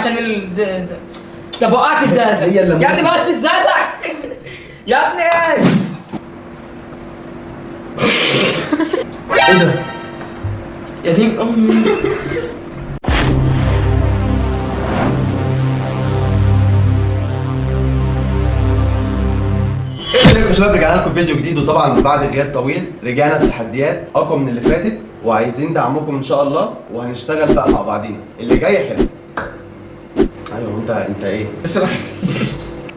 عشان طب وقعت الزازة يا ابني، بس الزازة يا ابني. ايه ده؟ يتيم امي. ايه ازيكم يا شباب، رجعنا لكم فيديو جديد، وطبعا بعد غياب طويل رجعنا بتحديات اقوى من اللي فاتت، وعايزين دعمكم ان شاء الله، وهنشتغل بقى مع بعضينا. اللي جاي حلو. ايوه انت ايه؟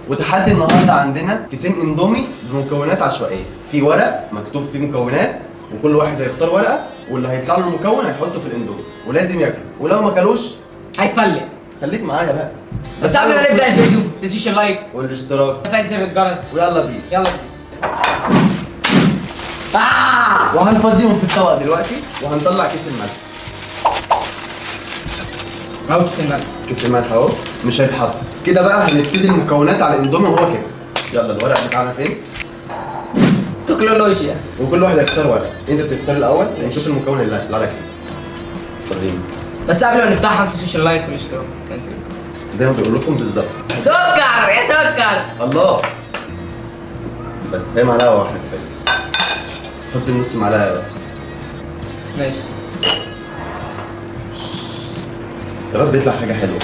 وتحدي النهارده عندنا كيسين اندومي بمكونات عشوائيه، في ورق مكتوب فيه مكونات، وكل واحد هيختار ورقه، واللي هيطلع له المكون هيحطه في الاندومي، ولازم ياكله، ولو ما كلوش هيتفلق. خليك معايا بقى. بس قبل ما نبدا الفيديو تنسيش اللايك والاشتراك وتفعيل زر الجرس، ويلا بينا. يلا بينا. وهنفضيهم في الطبق دلوقتي، وهنطلع كيس الملح. اهو كيس الملح. كيس الملح اهو مش هيتحط كده بقى. هنبتدي المكونات على الاندومي وهو كده. يلا الورق بتاعنا فين؟ تكنولوجيا. وكل واحد هيختار ورق، انت بتختار الاول ونشوف المكون اللي هيطلع لك. وريني. بس قبل ما نفتحها ما تنسوش اللايك والاشتراك. زي ما بقول لكم بالظبط. سكر يا سكر. الله. بس هي معلقه واحده كفايه. حط النص معلقه بقى. ماشي. يا رب يطلع حاجه حلوه.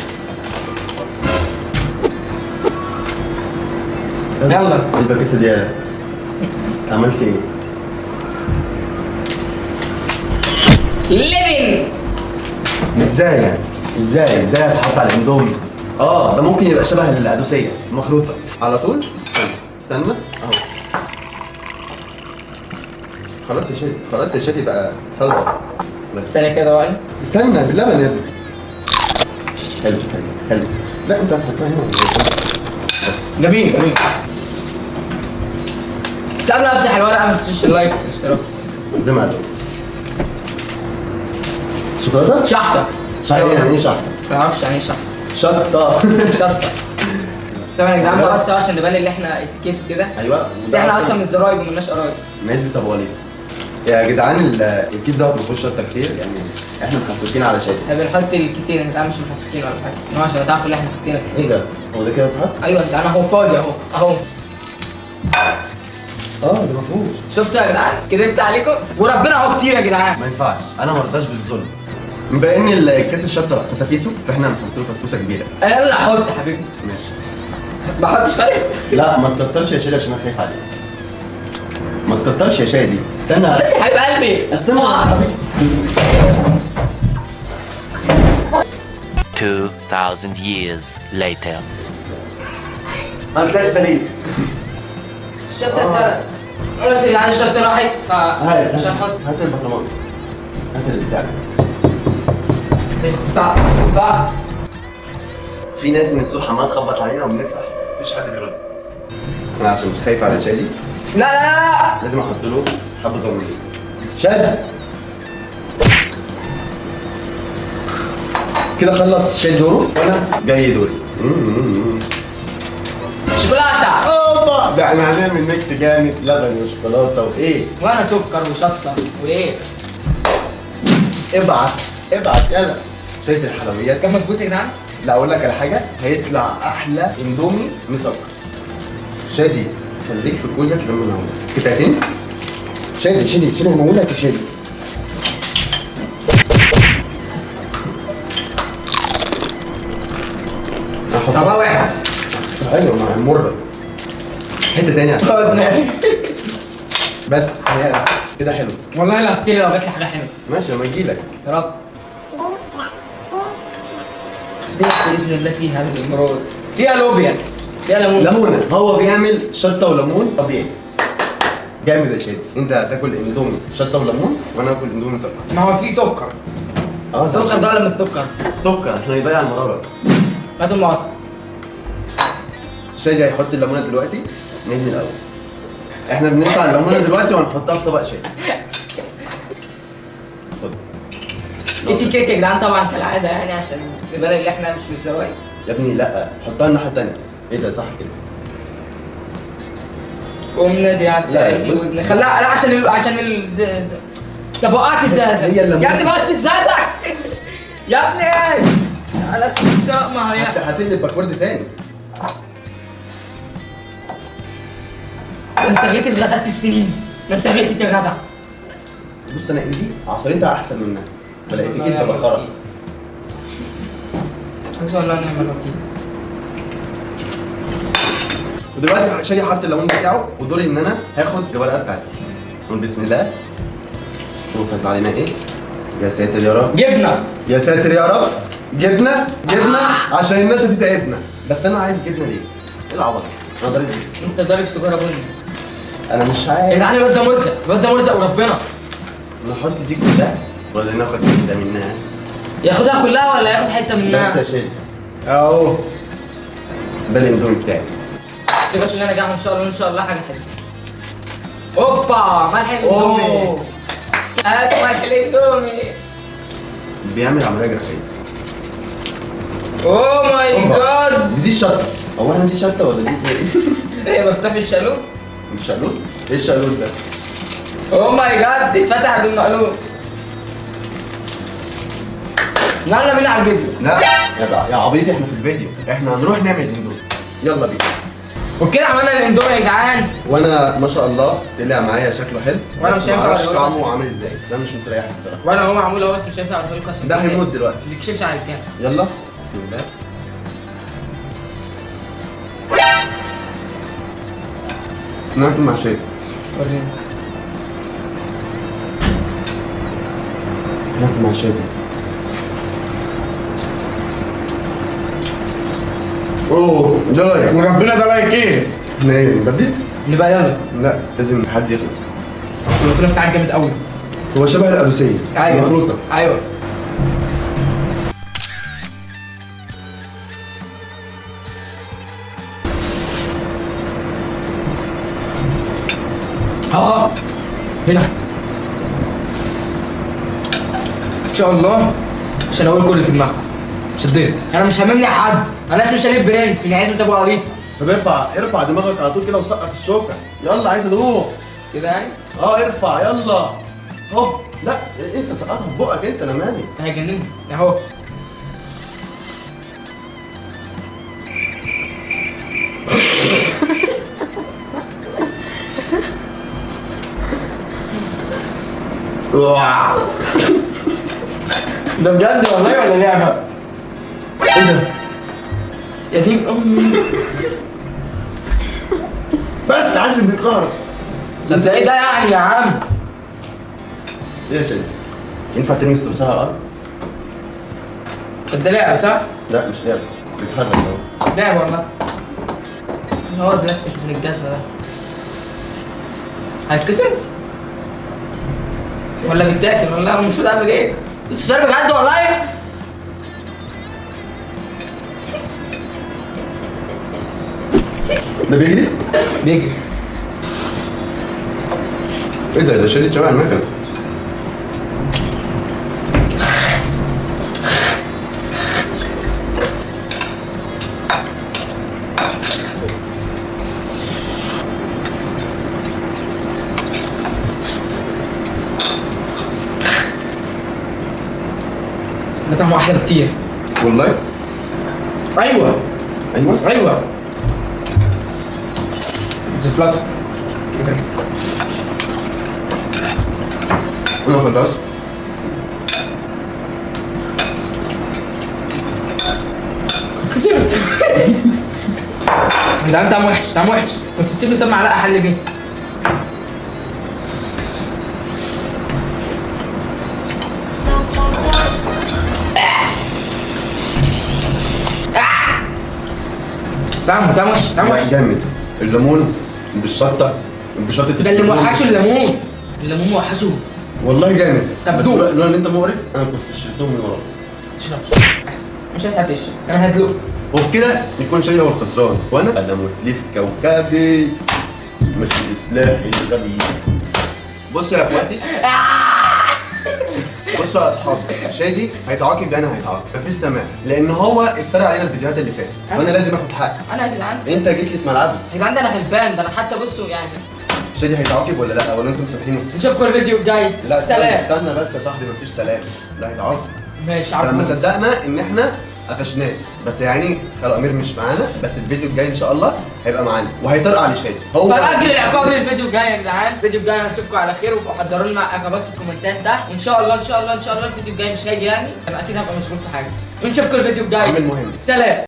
يلا. الباكيسه دي عملت ايه؟ ليفين. ازاي يعني؟ ازاي هتحط على الاندومي؟ ده ممكن يبقى شبه القدوسيه المخروطه على طول. استنى اهو. خلاص يا شادي بقى صلصه. بس ثانية كده بقى. استنى باللبن يا ابني. حلو. لا انت هتحطها هنا بس. جميل. بس قبل ما افتح الورقة ما تنسوش اللايك والاشتراك. زي ما قالوا. شوكولاته؟ شحطة. يعني ايه شحطه؟ ما اعرفش يعني ايه شطه. شطة. طبعا يا جدعان بس عشان نبان اللي احنا اتيكيت كده. ايوه. بس احنا اصلا مش زرايب ومالناش قرايب. الناس بتبقى يا جدعان الكيس دوت ما فيهوش شطه كتير، يعني احنا محسوكين على شادي. احنا بنحط الكيسين، انت مش محسوكين ولا حاجه، انما عشان تعرفوا ان احنا حاطين الكيسين. ايه ده؟ هو ده كده اتحط؟ ايوه انت، انا اهو فاضي اهو. ده ما فيهوش. شفتوا يا جدعان؟ كدبت عليكم وربنا اهو كتير يا جدعان. ما ينفعش، انا ما رضاش بالظلم. بما ان الكيس الشطه فسافيسو، فاحنا هنحط له فسفوسه كبيره. يلا حط يا حبيبي. ماشي. ما احطش خالص. لا ما تكترش يا شادي عشان انا خايف عليك. ما تكترش يا شادي. استنى بس يا حبيب قلبي. استنى يا حبيبي. 2000 years later. هتلاقي سليم. الشطه اتدلت. خلاص يا جدعان الشطه راحت مش هنحط. هات البرطمان. هات البتاع. بقى. في ناس من الصبح عماله تخبط علينا وبنفرح، مفيش حد بيرد. انا عشان مش خايف على شادي لا لازم احط له حبه صغيرين. شادي كده خلص شادي دوره وانا جاي دوري. شوكولاته. اوبا، ده احنا هنعمل ميكس جامد، لبن وشوكولاته وايه؟ وانا سكر وشطه وايه؟ ابعت يلا. شايف الحلويات؟ كان مظبوط يا جدعان؟ لا اقول لك على حاجه، هيطلع احلى اندومي مسكر. شادي خليك في كوزك لما انا اقول قطعتين. شادي انا هقول لك يا شادي. طبعا واحد. ايوه مع المره. حته تانية بس هي كده حلو. والله لا افتكر لو جات لي حاجه حلوه. ماشي لما اجي لك. يا رب. باذن الله فيها المراد. فيها لوبيا. فيها ليمونه. هو بيعمل شطه وليمون طبيعي. جامد يا شادي. انت هتاكل اندومي شطه وليمون، وانا هاكل اندومي مسكر. ما هو في سكر. سكر ده ولا مش سكر؟ سكر عشان يضيع المراره. هات المقص. شادي هيحط الليمونه دلوقتي. نرمي الاول. احنا بنقطع الليمونه دلوقتي وهنحطها في طبق شادي. اتفضل. اتيكيت يا جدعان طبعا كالعاده، يعني عشان نبان ان احنا مش زرايب. يا ابني لا، حطها الناحيه الثانيه. ايه ده صح كده؟ قوم نادي على السعيد خلاها. لا عشان طب وقعت الزازه يا ابني، بس الزازه يا ابني. على التيك ما هيحصل. هتقلب باكورد تاني. ده انت غيت غدت السنين، ده انت غيت يا جدع. بص انا ايدي عصريتها احسن منها، فلقيت ايدي ببخرها. حسبي الله ونعم الوكيل. ودلوقتي شادي حط الليمون بتاعه، ودوري ان انا هاخد الورقه بتاعتي. نقول بسم الله. شوف هيطلع لنا ايه. يا ساتر يا رب. جبنه. يا ساتر يا رب. جبنه عشان الناس هتتعبنا. بس انا عايز جبنه ليه؟ ايه العبط؟ انا ضارب ايه؟ انت ضارب سجاره بني. انا مش يا عارف. جدعان الواد ده ملزق، الواد ده ملزق وربنا. نحط دي كلها ولا ناخد حته منها؟ ياخدها كلها ولا ياخد حته منها؟ بس يا شادي اهو ده الاندومي بتاعي. سيبك ان انا نجاح ان شاء الله، ان شاء الله حاجه حلوه. اوبا ملح الاندومي. هات ملح الاندومي. بيعمل عمليه جراحيه. اوه ماي جاد. دي الشطه. هو احنا دي شطه ولا دي ايه؟ ايه مفتوح بالشالوت؟ الشالوت؟ ايه الشالوت ده؟ اوه ماي جاد اتفتح بالمقلوب. يلا بينا على الفيديو. لا يا عبيطي احنا في الفيديو، احنا هنروح نعمل اندومي. يلا بينا. وبكده عملنا الاندومي يا جدعان. وانا ما شاء الله طلع معايا شكله حلو. وانا بس مش هينفع معرفش أوريهولك طعمه عامل ازاي، بس انا مش مستريح الصراحه. وانا هو معمول اهو بس مش هينفع اوريه لكم عشان ده هيموت دلوقتي. ما بيكشفش على الكام. يلا بسم الله. ناكل مع شاي. وريني. ناكل مع شاي. اوه ده رايق. وربنا ده لايك ايه؟ احنا ايه نبدي؟ نبقى يلا. لا لازم حد يخلص. اصل ربنا بتاعك جامد قوي. هو شبه القدوسيه. ايوه مخلوطه. ايوه. هنا ان شاء الله مش هنقول كل اللي في دماغك. شديت انا مش هاممني حد، انا اسمي شريف برنس اللي عايز تابعوا عليه. طب ارفع دماغك على طول كده وسقط الشوكه. يلا عايز ادوق. كده يعني؟ ارفع يلا. هوب. لا انت سقطها في بقك انت، انا مالي. انت هيجنني اهو. ده بجد والله ولا لعبه؟ ايه ده؟ يتيم امي. بس عازم بيتقهر. طب ده ايه ده يعني يا عم؟ ايه يا شادي؟ ينفع ترمي التمثال على الارض؟ طب ده لعبه صح؟ لا مش لعبه، بيتحرك اهو. لعبه والله. هو البلاستيك من الجزمه ده هيتكسر؟ ولا بيتاكل ولا هو المفروض اعمل ايه؟ السؤال بجد والله؟ ده بيجري؟ بيجري. ايه ده شادي شبه المكنه. ده طعمه احلى بكتير. والله؟ ايوه ايوه زفلات كده. انا خلاص. خسرت. ده طعم وحش، طعم وحش. كنت تسيب لي طب معلقه احل بيه. طعم وحش، طعم وحش. جامد. الليمون بالشطه ده اللي موحشه الليمون. الليمون موحشه. والله جامد. طب بس دوق. لولا ان انت مقرف انا كنت شربتهم من وراك. تشربش احسن، مش هسعد تشرب، انا هدلق. وبكده يكون شادي هو الخسران، وانا اموت لي في كوكبي مش سلاحي الغبي. بصوا يا اخواتي، بصوا يا اصحابي، شادي هيتعاقب يعني هيتعاقب مفيش سماح، لان هو افترى علينا الفيديوهات اللي فاتت، فانا لازم اخد حقي. انا يا جدعان انت جيت لي في ملعبي. يا جدعان ده انا غلبان، ده انا حتى بصوا يعني. شادي هيتعاقب ولا لا، ولا انتم مسامحينه؟ نشوفكم الفيديو الجاي. لا سلام. استنى بس يا صاحبي، مفيش سلام، لا هيتعاقب. ماشي لما عبود. صدقنا ان احنا قفشناه. بس يعني خالو امير مش معانا، بس الفيديو الجاي ان شاء الله هيبقى معانا وهيطرق علي شادي. هو فاجل العقاب للفيديو الجاي يا جدعان. الفيديو الجاي هنشوفكم على خير، وابقوا حضروا لنا عقابات في الكومنتات تحت. وان شاء الله ان شاء الله ان شاء الله الفيديو الجاي مش هيجي يعني، انا اكيد هبقى مشغول في حاجه. ونشوفكم الفيديو الجاي. عامل مهم. سلام.